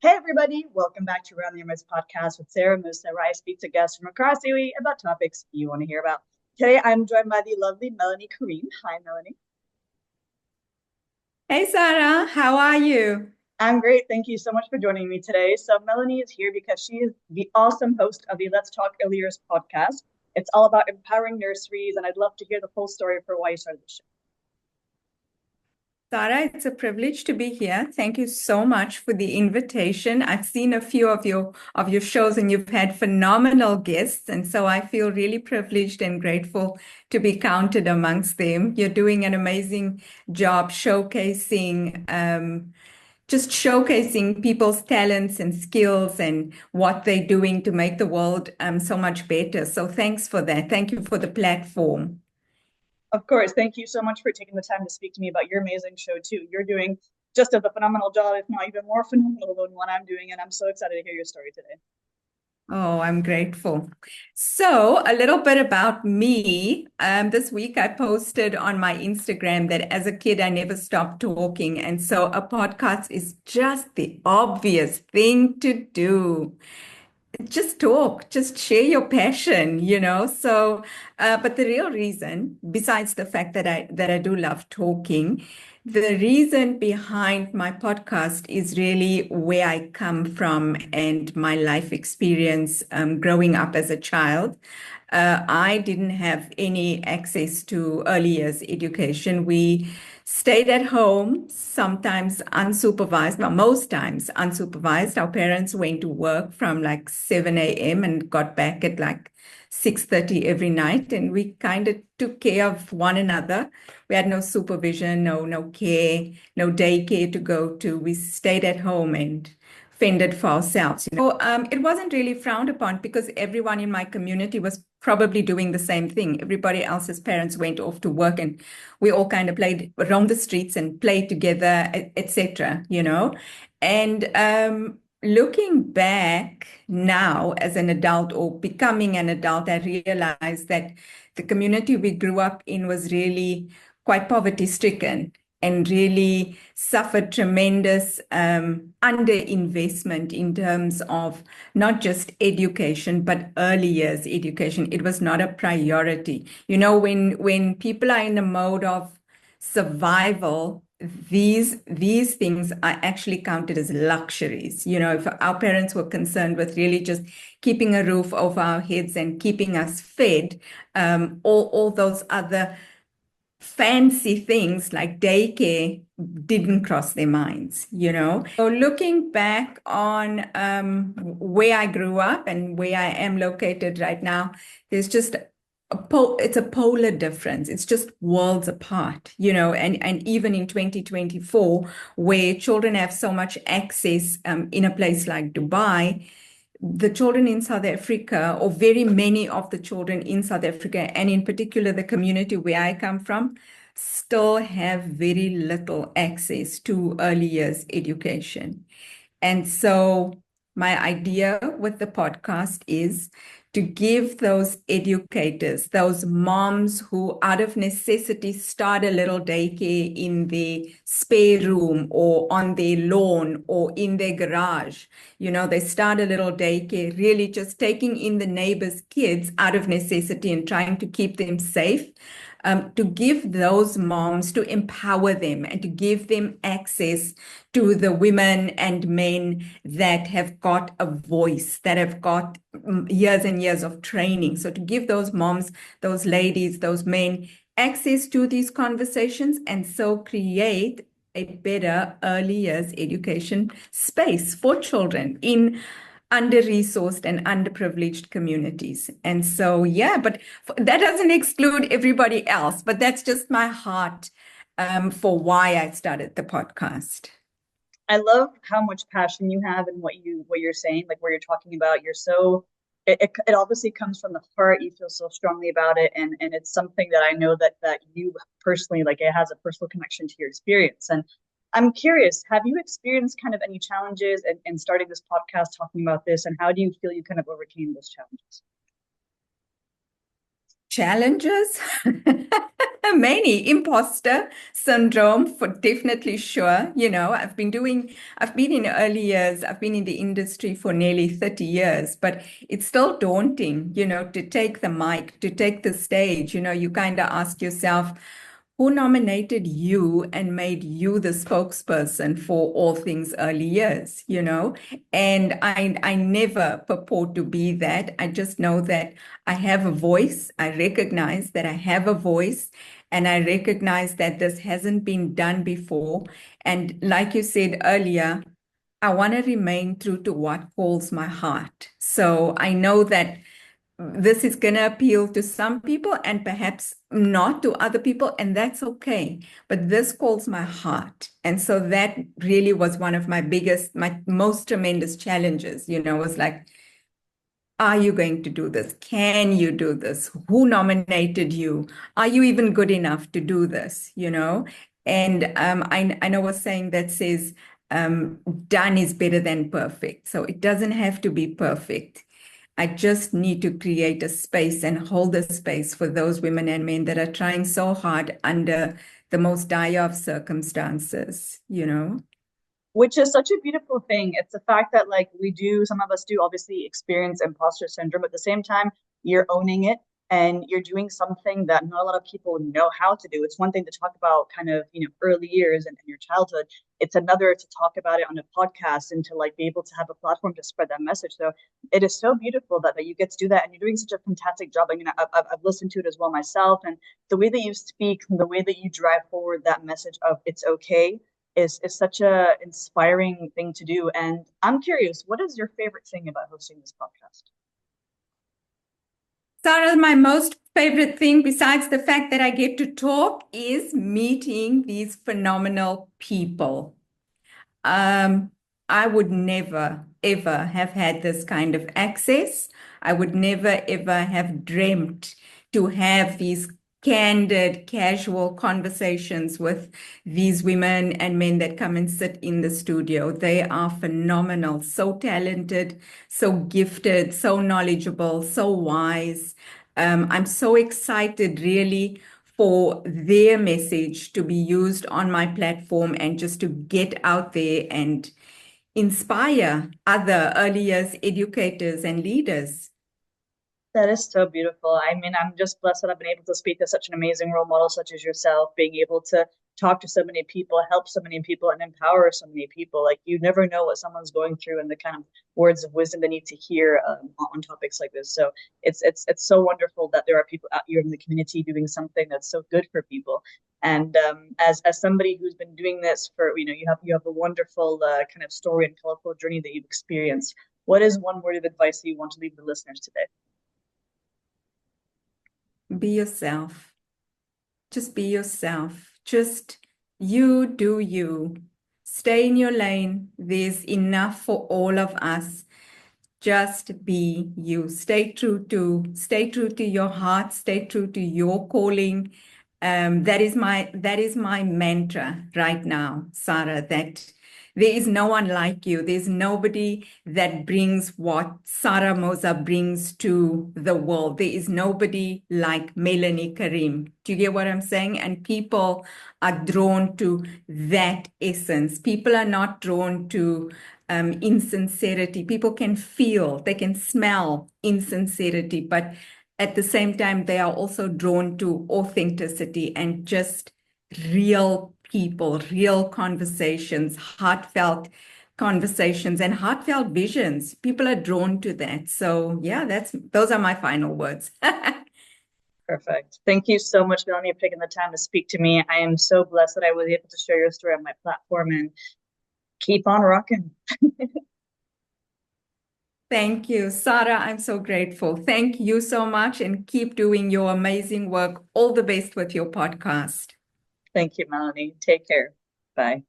Hey everybody, welcome back to Around the Emirates podcast with Sara Mousa, where I speak to guests from across UAE about topics you want to hear about. Today I'm joined by the lovely Melonie Karriem. Hi Melanie. Hey Sarah, how are you? I'm great. Thank you so much for joining me today. So Melanie is here because she is the awesome host of the Let's Talk Earlier podcast. It's all about empowering nurseries, and I'd love to hear the full story for why you started the show. Sarah, it's a privilege to be here. Thank you so much for the invitation. I've seen a few of your shows and you've had phenomenal guests, and so I feel really privileged and grateful to be counted amongst them. You're doing an amazing job just showcasing people's talents and skills and what they're doing to make the world so much better. So thanks for that. Thank you for the platform. Of course, thank you so much for taking the time to speak to me about your amazing show too. You're doing just as a phenomenal job, if not even more phenomenal than what I'm doing, and I'm so excited to hear your story today. Oh, I'm grateful. So, a little bit about me. This week I posted on my Instagram that as a kid I never stopped talking. And so a podcast is just the obvious thing to do. Just talk, just share your passion. But the real reason, besides the fact that I do love talking, the reason behind my podcast is really where I come from and my life experience growing up as a child. I didn't have any access to early years education. We stayed at home, sometimes unsupervised, well, most times unsupervised. Our parents went to work from like 7 a.m. and got back at like 6:30 every night, and we kind of took care of one another. We had no supervision, no care, no daycare to go to. We stayed at home and fended for ourselves. It wasn't really frowned upon because everyone in my community was probably doing the same thing. Everybody else's parents went off to work, and we all kind of played around the streets and played together, etc. And looking back now as an adult or becoming an adult, I realized that the community we grew up in was really quite poverty stricken and really suffered tremendous underinvestment in terms of not just education, but early years education. It was not a priority. When people are in the mode of survival, these things are actually counted as luxuries. If our parents were concerned with really just keeping a roof over our heads and keeping us fed, all those other fancy things like daycare didn't cross their minds. So looking back on where I grew up and where I am located right now, there's just it's a polar difference. It's just worlds apart. And even in 2024, where children have so much access in a place like Dubai, the children in South Africa, or very many of the children in South Africa, and in particular the community where I come from, still have very little access to early years education. And so my idea with the podcast is to give those educators, those moms who out of necessity start a little daycare in their spare room or on their lawn or in their garage. They start a little daycare, really just taking in the neighbors' kids out of necessity and trying to keep them safe. To give those moms, to empower them and to give them access to the women and men that have got a voice, that have got years and years of training. So to give those moms, those ladies, those men access to these conversations, and so create a better early years education space for children in under-resourced and underprivileged communities. And so, yeah, but that doesn't exclude everybody else, but that's just my heart for why I started the podcast. I love how much passion you have and what you're saying, like where you're talking about. It obviously comes from the heart. You feel so strongly about it, and it's something that I know that you personally, like, it has a personal connection to your experience. And I'm curious, have you experienced kind of any challenges in starting this podcast talking about this, and how do you feel you kind of overcame those challenges? Challenges? Many. Imposter syndrome for definitely sure. I've been in early years, I've been in the industry for nearly 30 years, but it's still daunting, to take the mic, to take the stage. You kind of ask yourself, who nominated you and made you the spokesperson for all things early years, And I never purport to be that. I just know that I have a voice. I recognize that I have a voice, and I recognize that this hasn't been done before. And like you said earlier, I want to remain true to what calls my heart. So I know that this is going to appeal to some people and perhaps not to other people, and that's okay. But this calls my heart. And so that really was one of my most tremendous challenges, was like, are you going to do this? Can you do this? Who nominated you? Are you even good enough to do this? And I know a saying that says, done is better than perfect. So it doesn't have to be perfect. I just need to create a space and hold a space for those women and men that are trying so hard under the most dire of circumstances. Which is such a beautiful thing. It's the fact that like some of us do obviously experience imposter syndrome. At the same time, you're owning it and you're doing something that not a lot of people know how to do. It's one thing to talk about kind of, early years and your childhood. It's another to talk about it on a podcast and to like be able to have a platform to spread that message. So it is so beautiful that you get to do that, and you're doing such a fantastic job. I mean, I've listened to it as well myself, and the way that you speak, the way that you drive forward that message of it's okay is such a inspiring thing to do. And I'm curious, what is your favorite thing about hosting this podcast? Sarah, my most favorite thing, besides the fact that I get to talk, is meeting these phenomenal people. Um, I would never, ever have had this kind of access. I would never, ever have dreamt to have these candid, casual conversations with these women and men that come and sit in the studio. They are phenomenal, so talented, so gifted, so knowledgeable, so wise. I'm so excited, really, for their message to be used on my platform and just to get out there and inspire other early years educators and leaders. That is so beautiful. I mean, I'm just blessed that I've been able to speak to such an amazing role model such as yourself, being able to talk to so many people, help so many people, and empower so many people. Like you never know what someone's going through and the kind of words of wisdom they need to hear on topics like this. So it's so wonderful that there are people out here in the community doing something that's so good for people. And as somebody who's been doing this for, you have a wonderful kind of story and colorful journey that you've experienced. What is one word of advice that you want to leave the listeners today? Be yourself. Just be yourself. Just you do you. Stay in your lane. There's enough for all of us. Just be you. Stay true to your heart. Stay true to your calling. That is my mantra right now, Sara, that there is no one like you. There's nobody that brings what Sara Mousa brings to the world. There is nobody like Melonie Karriem. Do you get what I'm saying? And people are drawn to that essence. People are not drawn to insincerity. People can feel, they can smell insincerity, but at the same time, they are also drawn to authenticity and just real people, real conversations, heartfelt conversations, and heartfelt visions. People are drawn to that. So yeah, those are my final words. Perfect. Thank you so much, Melanie, for taking the time to speak to me. I am so blessed that I was able to share your story on my platform, and keep on rocking. Thank you, Sara. I'm so grateful. Thank you so much, and keep doing your amazing work. All the best with your podcast. Thank you, Melanie. Take care. Bye.